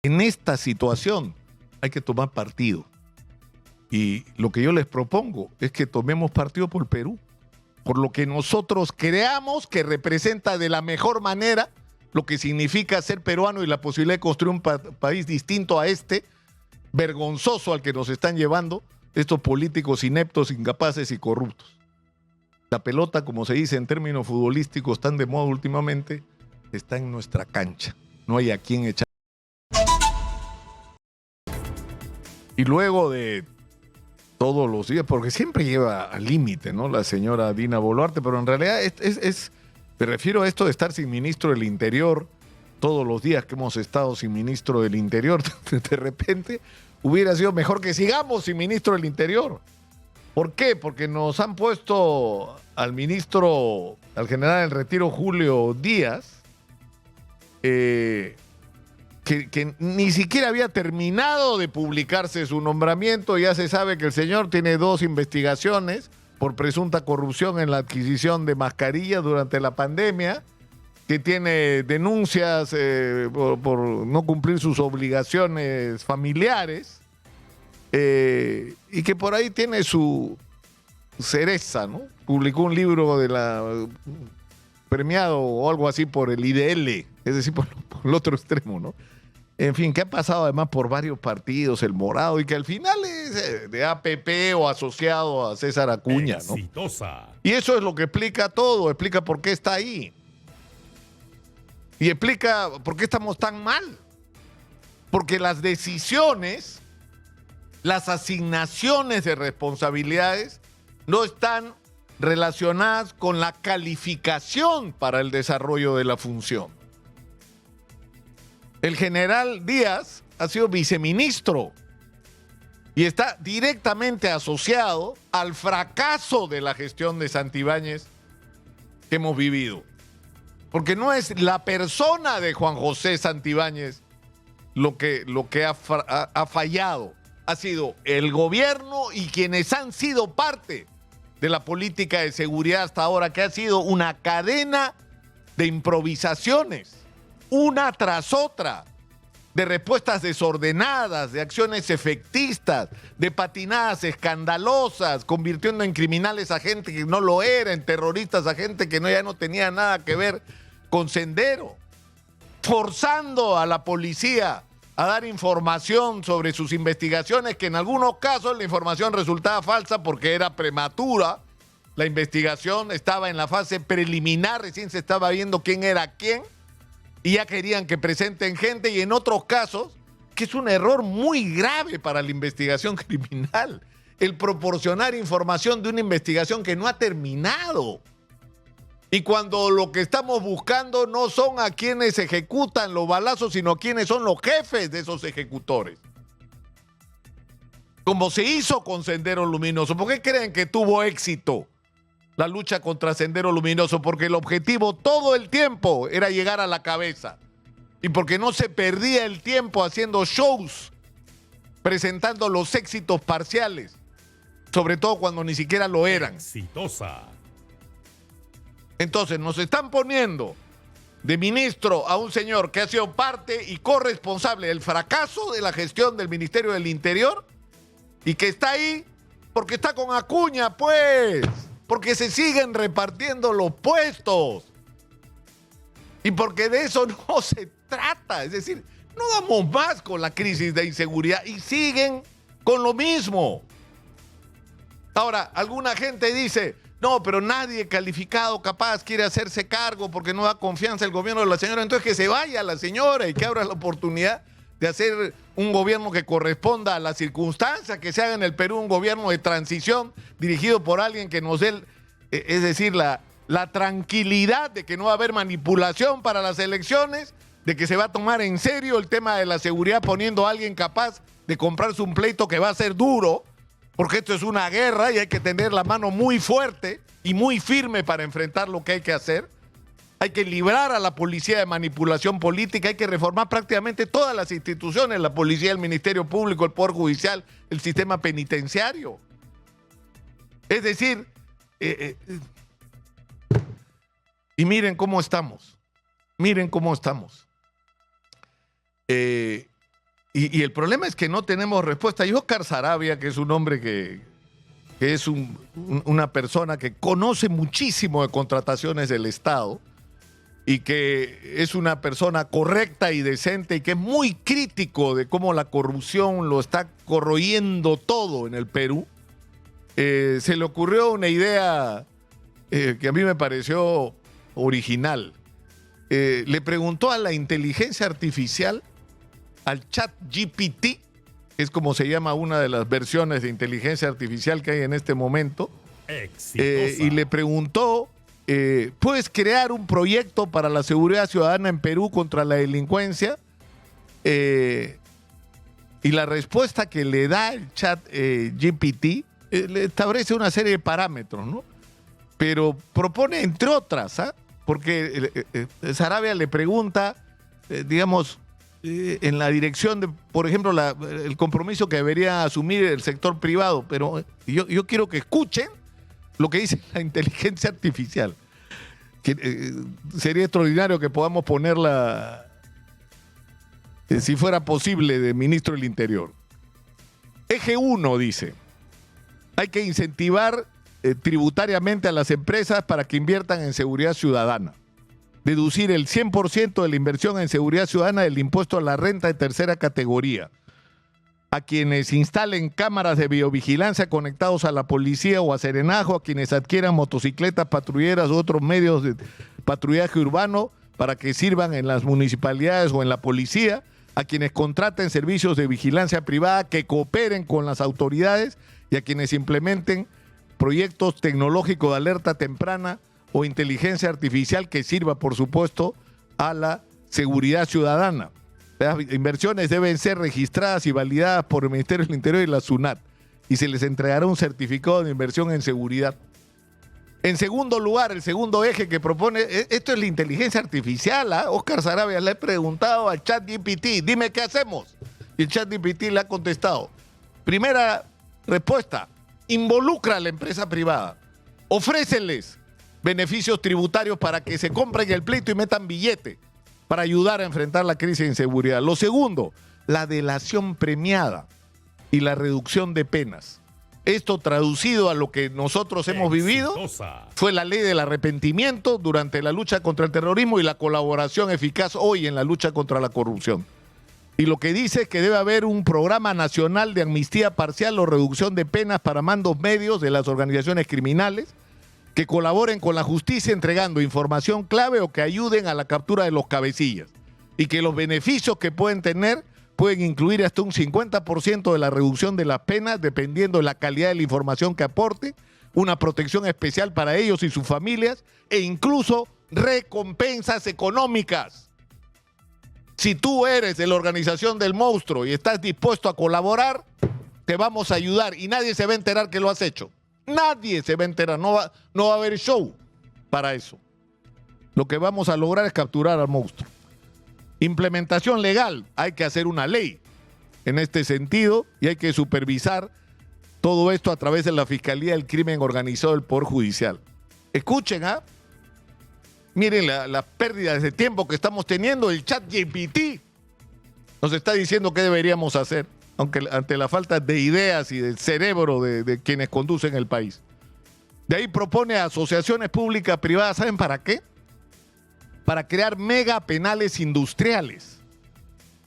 En esta situación hay que tomar partido. Y lo que yo les propongo es que tomemos partido por Perú, por lo que nosotros creamos que representa de la mejor manera lo que significa ser peruano y la posibilidad de construir un país distinto a este, vergonzoso al que nos están llevando estos políticos ineptos, incapaces y corruptos. La pelota, como se dice en términos futbolísticos tan de moda últimamente, está en nuestra cancha. No hay a quién echar. Y luego de todos los días, porque siempre lleva al límite, ¿no?, la señora Dina Boluarte, pero en realidad me refiero a esto de estar sin ministro del Interior todos los días que hemos estado sin ministro del Interior. De repente hubiera sido mejor que sigamos sin ministro del Interior. ¿Por qué? Porque nos han puesto al ministro, al general en retiro Julio Díaz, que ni siquiera había terminado de publicarse su nombramiento. Ya se sabe que el señor tiene 2 investigaciones por presunta corrupción en la adquisición de mascarillas durante la pandemia, que tiene denuncias por no cumplir sus obligaciones familiares, y que por ahí tiene su cereza, ¿no? Publicó un libro premiado o algo así por el IDL, es decir, por el otro extremo, ¿no? En fin, que ha pasado además por varios partidos, el Morado, y que al final es de APP o asociado a César Acuña, ¿no? Exitosa. Y eso es lo que explica todo, explica por qué está ahí. Y explica por qué estamos tan mal. Porque las decisiones, las asignaciones de responsabilidades no están relacionadas con la calificación para el desarrollo de la función. El general Díaz ha sido viceministro y está directamente asociado al fracaso de la gestión de Santibáñez que hemos vivido. Porque no es la persona de Juan José Santibáñez lo que ha fallado. Ha sido el gobierno y quienes han sido parte de la política de seguridad hasta ahora, que ha sido una cadena de improvisaciones, una tras otra, de respuestas desordenadas, de acciones efectistas, de patinadas escandalosas, convirtiendo en criminales a gente que no lo era, en terroristas a gente que ya no tenía nada que ver con Sendero, forzando a la policía a dar información sobre sus investigaciones, que en algunos casos la información resultaba falsa porque era prematura. La investigación estaba en la fase preliminar, recién se estaba viendo quién era quién, y ya querían que presenten gente, y en otros casos, que es un error muy grave para la investigación criminal, el proporcionar información de una investigación que no ha terminado. Y cuando lo que estamos buscando no son a quienes ejecutan los balazos, sino a quienes son los jefes de esos ejecutores. Como se hizo con Sendero Luminoso. ¿Por qué creen que tuvo éxito la lucha contra Sendero Luminoso? Porque el objetivo todo el tiempo era llegar a la cabeza. Y porque no se perdía el tiempo haciendo shows, presentando los éxitos parciales, sobre todo cuando ni siquiera lo eran. Exitosa. Entonces nos están poniendo de ministro a un señor que ha sido parte y corresponsable del fracaso de la gestión del Ministerio del Interior, y que está ahí porque está con Acuña, pues, porque se siguen repartiendo los puestos y porque de eso no se trata. Es decir, no damos más con la crisis de inseguridad y siguen con lo mismo. Ahora, alguna gente dice: no, pero nadie calificado, capaz, quiere hacerse cargo porque no da confianza el gobierno de la señora. Entonces que se vaya la señora y que abra la oportunidad de hacer un gobierno que corresponda a las circunstancias, que se haga en el Perú un gobierno de transición dirigido por alguien que nos dé, es decir, la tranquilidad de que no va a haber manipulación para las elecciones, de que se va a tomar en serio el tema de la seguridad poniendo a alguien capaz de comprarse un pleito que va a ser duro, porque esto es una guerra y hay que tener la mano muy fuerte y muy firme para enfrentar lo que hay que hacer. Hay que librar a la policía de manipulación política, hay que reformar prácticamente todas las instituciones, la policía, el Ministerio Público, el Poder Judicial, el sistema penitenciario. Es decir, y miren cómo estamos, miren cómo estamos. y el problema es que no tenemos respuesta. Y Óscar Saravia, que es un hombre que es una persona que conoce muchísimo de contrataciones del Estado y que es una persona correcta y decente y que es muy crítico de cómo la corrupción lo está corroyendo todo en el Perú, se le ocurrió una idea que a mí me pareció original. Le preguntó a la inteligencia artificial, al ChatGPT, es como se llama una de las versiones de inteligencia artificial que hay en este momento, y le preguntó, ¿puedes crear un proyecto para la seguridad ciudadana en Perú contra la delincuencia? Y la respuesta que le da el ChatGPT le establece una serie de parámetros, ¿no? Pero propone, entre otras, porque Saravia le pregunta, digamos, en la dirección de, por ejemplo, el compromiso que debería asumir el sector privado, pero yo quiero que escuchen lo que dice la inteligencia artificial. Que, sería extraordinario que podamos ponerla, si fuera posible, de ministro del Interior. Eje 1 dice, hay que incentivar tributariamente a las empresas para que inviertan en seguridad ciudadana. Deducir el 100% de la inversión en seguridad ciudadana del impuesto a la renta de tercera categoría. A quienes instalen cámaras de biovigilancia conectados a la policía o a Serenajo, a quienes adquieran motocicletas patrulleras u otros medios de patrullaje urbano para que sirvan en las municipalidades o en la policía, a quienes contraten servicios de vigilancia privada que cooperen con las autoridades y a quienes implementen proyectos tecnológicos de alerta temprana o inteligencia artificial que sirva, por supuesto, a la seguridad ciudadana. Las inversiones deben ser registradas y validadas por el Ministerio del Interior y la SUNAT y se les entregará un certificado de inversión en seguridad. En segundo lugar, el segundo eje que propone, esto es la inteligencia artificial, Óscar Saravia le ha preguntado al ChatGPT, dime qué hacemos. Y el ChatGPT le ha contestado. Primera respuesta, involucra a la empresa privada, ofréceles beneficios tributarios para que se compren el pleito y metan billete para ayudar a enfrentar la crisis de inseguridad. Lo segundo, la delación premiada y la reducción de penas. Esto traducido a lo que nosotros hemos vivido fue la ley del arrepentimiento durante la lucha contra el terrorismo y la colaboración eficaz hoy en la lucha contra la corrupción. Y lo que dice es que debe haber un programa nacional de amnistía parcial o reducción de penas para mandos medios de las organizaciones criminales que colaboren con la justicia entregando información clave o que ayuden a la captura de los cabecillas. Y que los beneficios que pueden tener pueden incluir hasta un 50% de la reducción de las penas dependiendo de la calidad de la información que aporten, una protección especial para ellos y sus familias e incluso recompensas económicas. Si tú eres de la organización del monstruo y estás dispuesto a colaborar, te vamos a ayudar y nadie se va a enterar que lo has hecho. Nadie se va a enterar, no va a haber show para eso. Lo que vamos a lograr es capturar al monstruo. Implementación legal, hay que hacer una ley en este sentido y hay que supervisar todo esto a través de la Fiscalía del Crimen Organizado del Poder Judicial. Escuchen, miren la pérdida de tiempo que estamos teniendo. El ChatGPT nos está diciendo qué deberíamos hacer, aunque ante la falta de ideas y del cerebro de quienes conducen el país. De ahí propone asociaciones públicas privadas, ¿saben para qué? Para crear mega penales industriales.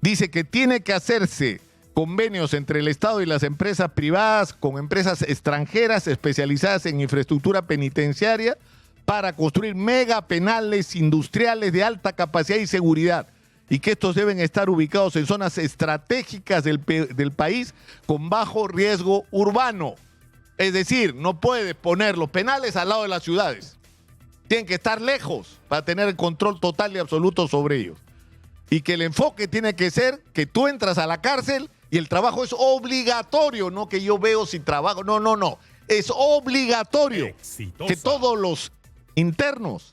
Dice que tiene que hacerse convenios entre el Estado y las empresas privadas con empresas extranjeras especializadas en infraestructura penitenciaria para construir mega penales industriales de alta capacidad y seguridad, y que estos deben estar ubicados en zonas estratégicas del país con bajo riesgo urbano. Es decir, no puedes poner los penales al lado de las ciudades. Tienen que estar lejos para tener el control total y absoluto sobre ellos. Y que el enfoque tiene que ser que tú entras a la cárcel y el trabajo es obligatorio, no que yo veo si trabajo. No. Es obligatorio. Exitosa. Que todos los internos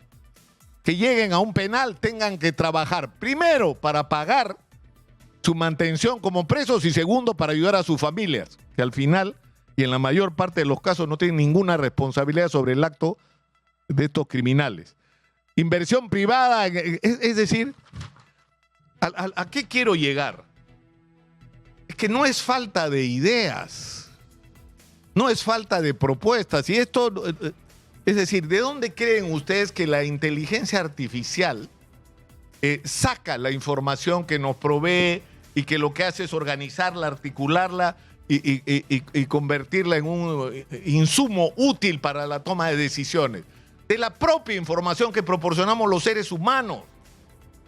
que lleguen a un penal tengan que trabajar, primero, para pagar su mantención como presos y segundo, para ayudar a sus familias, que al final y en la mayor parte de los casos no tienen ninguna responsabilidad sobre el acto de estos criminales. Inversión privada, es decir, ¿a qué quiero llegar? que no es falta de ideas, no es falta de propuestas. Y esto, es decir, ¿de dónde creen ustedes que la inteligencia artificial saca la información que nos provee y que lo que hace es organizarla, articularla y convertirla en un insumo útil para la toma de decisiones? De la propia información que proporcionamos los seres humanos,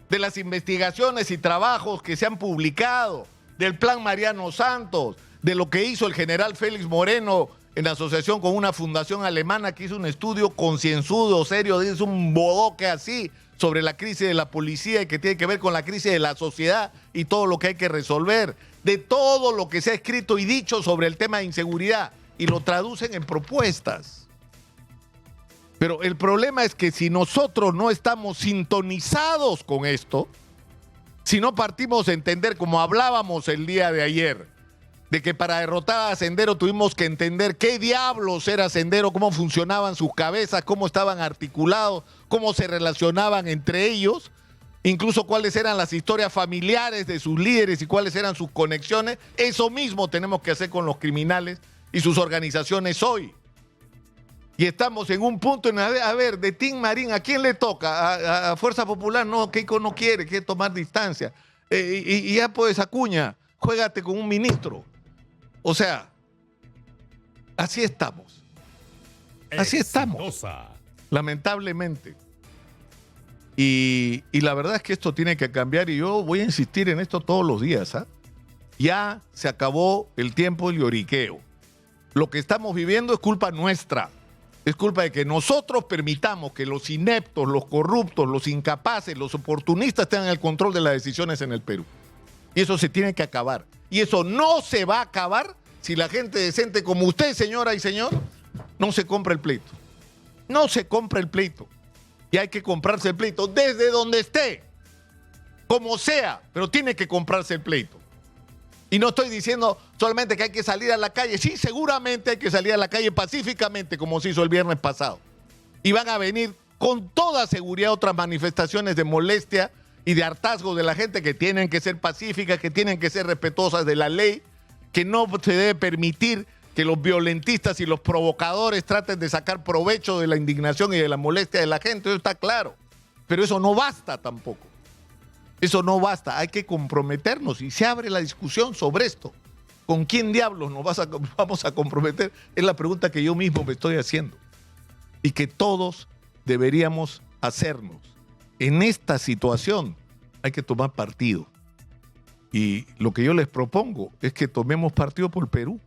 de las investigaciones y trabajos que se han publicado, del Plan Mariano Santos, de lo que hizo el general Félix Moreno en asociación con una fundación alemana que hizo un estudio concienzudo, serio, dice un bodoque así, sobre la crisis de la policía y que tiene que ver con la crisis de la sociedad y todo lo que hay que resolver, de todo lo que se ha escrito y dicho sobre el tema de inseguridad, y lo traducen en propuestas. Pero el problema es que si nosotros no estamos sintonizados con esto, si no partimos a entender, como hablábamos el día de ayer, de que para derrotar a Sendero tuvimos que entender qué diablos era Sendero, cómo funcionaban sus cabezas, cómo estaban articulados, cómo se relacionaban entre ellos, incluso cuáles eran las historias familiares de sus líderes y cuáles eran sus conexiones. Eso mismo tenemos que hacer con los criminales y sus organizaciones hoy. Y estamos en un punto en, a ver, de Tim Marín, ¿a quién le toca? ¿A Fuerza Popular? No, Keiko no quiere tomar distancia. Y ya pues, Acuña, juégate con un ministro. O sea, así estamos. Así estamos. Lamentablemente. Y la verdad es que esto tiene que cambiar y yo voy a insistir en esto todos los días. Ya se acabó el tiempo del lloriqueo. Lo que estamos viviendo es culpa nuestra. Es culpa de que nosotros permitamos que los ineptos, los corruptos, los incapaces, los oportunistas tengan el control de las decisiones en el Perú. Y eso se tiene que acabar. Y eso no se va a acabar si la gente decente como usted, señora y señor, no se compra el pleito. No se compra el pleito. Y hay que comprarse el pleito desde donde esté, como sea, pero tiene que comprarse el pleito. Y no estoy diciendo solamente que hay que salir a la calle. Sí, seguramente hay que salir a la calle pacíficamente, como se hizo el viernes pasado. Y van a venir con toda seguridad otras manifestaciones de molestia y de hartazgo de la gente que tienen que ser pacíficas, que tienen que ser respetuosas de la ley, que no se debe permitir que los violentistas y los provocadores traten de sacar provecho de la indignación y de la molestia de la gente. Eso está claro. Pero eso no basta tampoco. Eso no basta, hay que comprometernos y se abre la discusión sobre esto. ¿Con quién diablos nos vamos a comprometer? Es la pregunta que yo mismo me estoy haciendo y que todos deberíamos hacernos. En esta situación hay que tomar partido y lo que yo les propongo es que tomemos partido por Perú,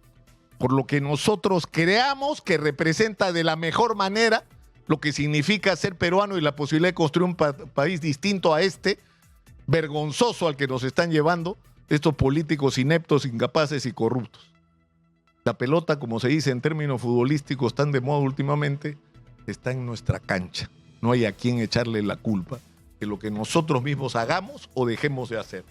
por lo que nosotros creamos que representa de la mejor manera lo que significa ser peruano y la posibilidad de construir un país distinto a este, vergonzoso al que nos están llevando estos políticos ineptos, incapaces y corruptos. La pelota, como se dice en términos futbolísticos tan de moda últimamente, está en nuestra cancha. No hay a quien echarle la culpa de lo que nosotros mismos hagamos o dejemos de hacer.